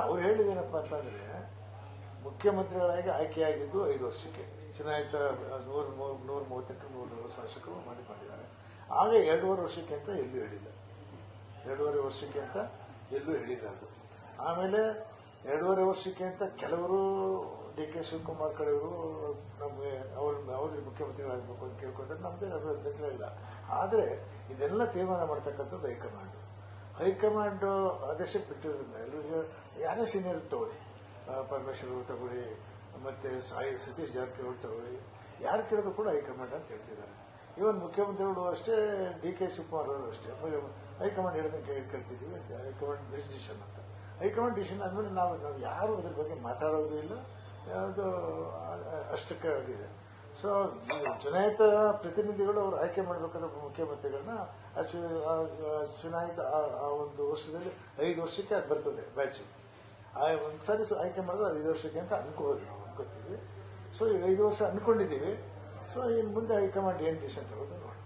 ಅವ್ರು ಹೇಳಿದೇನಪ್ಪ ಅಂತಂದರೆ ಮುಖ್ಯಮಂತ್ರಿಗಳಾಗಿ ಆಯ್ಕೆಯಾಗಿದ್ದು 5 ವರ್ಷಕ್ಕೆ, ಚುನಾಯಿತ 138 ಶಾಸಕರು ಮಾಡಿದ್ದಾರೆ. ಆಗ 2.5 ವರ್ಷಕ್ಕೆ ಅಂತ ಎಲ್ಲೂ ಹೇಳಿಲ್ಲ, 2.5 ವರ್ಷಕ್ಕೆ ಅಂತ ಎಲ್ಲೂ ಹೇಳಿಲ್ಲ ಅದು. ಆಮೇಲೆ 2.5 ವರ್ಷಕ್ಕೆ ಅಂತ ಕೆಲವರು ಡಿ ಕೆ ಶಿವಕುಮಾರ್ ಕಡೆಯವರು ನಮಗೆ ಅವ್ರ ಮುಖ್ಯಮಂತ್ರಿಗಳಾಗಬೇಕು ಅಂತ ಕೇಳ್ಕೊಂಡ್ರೆ ನಮ್ಮದೇ ಅಭ್ಯಂತರ ಇಲ್ಲ. ಆದರೆ ಇದೆಲ್ಲ ತೀರ್ಮಾನ ಮಾಡ್ತಕ್ಕಂಥದ್ದು ಹೈಕಮಾಂಡ್ ಆದೇಶಕ್ಕೆ ಬಿಟ್ಟಿರೋದ್ರಿಂದ ಎಲ್ಲರಿಗೂ ಯಾರೇ ಸೀನಿಯರ್ ತಗೊಳ್ಳಿ, ಪರಮೇಶ್ವರ್ ಅವರು ತಗೊಳ್ಳಿ, ಮತ್ತೆ ಸತೀಶ್ ಜಾರಕಿಹೊಳಿ ತಗೊಳ್ಳಿ, ಯಾರು ಕೇಳಿದ್ರು ಕೂಡ ಹೈಕಮಾಂಡ್ ಅಂತ ಹೇಳ್ತಿದ್ದಾರೆ. ಇವನ್ ಮುಖ್ಯಮಂತ್ರಿಗಳು ಅಷ್ಟೇ, ಡಿ ಕೆ ಶಿವಕುಮಾರ್ ಅವರು ಅಷ್ಟೇ, ಹೈಕಮಾಂಡ್ ಹೇಳಿದಂಗೆ ಕೇಳ್ತಿದ್ದೀವಿ ಅಂತ. ಹೈಕಮಾಂಡ್ ಡಿಸಿಷನ್ ಅಂತ, ಹೈಕಮಾಂಡ್ ಡಿಸಿಷನ್ ಆದ್ಮೇಲೆ ನಾವು ಯಾರು ಅದ್ರ ಬಗ್ಗೆ ಮಾತಾಡೋದು ಇಲ್ಲ, ಅದು ಅಷ್ಟಕ್ಕೆ ಆಗಿದೆ. ಸೊ ಚುನಾಯಿತ ಪ್ರತಿನಿಧಿಗಳು ಅವರು ಆಯ್ಕೆ ಮಾಡಬೇಕಾದ್ರೆ ಮುಖ್ಯಮಂತ್ರಿಗಳನ್ನ ಚುನಾಯಿತ ಆ ಒಂದು ವರ್ಷದಲ್ಲಿ 5 ವರ್ಷಕ್ಕೆ ಅದು ಬರ್ತದೆ ಬ್ಯಾಚ್. ಒಂದ್ಸಾರಿ ಆಯ್ಕೆ ಮಾಡಿದ್ರೆ 5 ವರ್ಷಕ್ಕೆ ಅಂತ ಅನ್ಕೋಬೋದು, ನಾವು ಅನ್ಕೋತೀವಿ. ಸೊ ಈಗ 5 ವರ್ಷ ಅನ್ಕೊಂಡಿದ್ದೀವಿ. ಸೊ ಇನ್ನು ಮುಂದೆ ಹೈಕಮಾಂಡ್ ಏನು ಡಿಸಿಷನ್ ತಗೋದು ನೋಡಿ.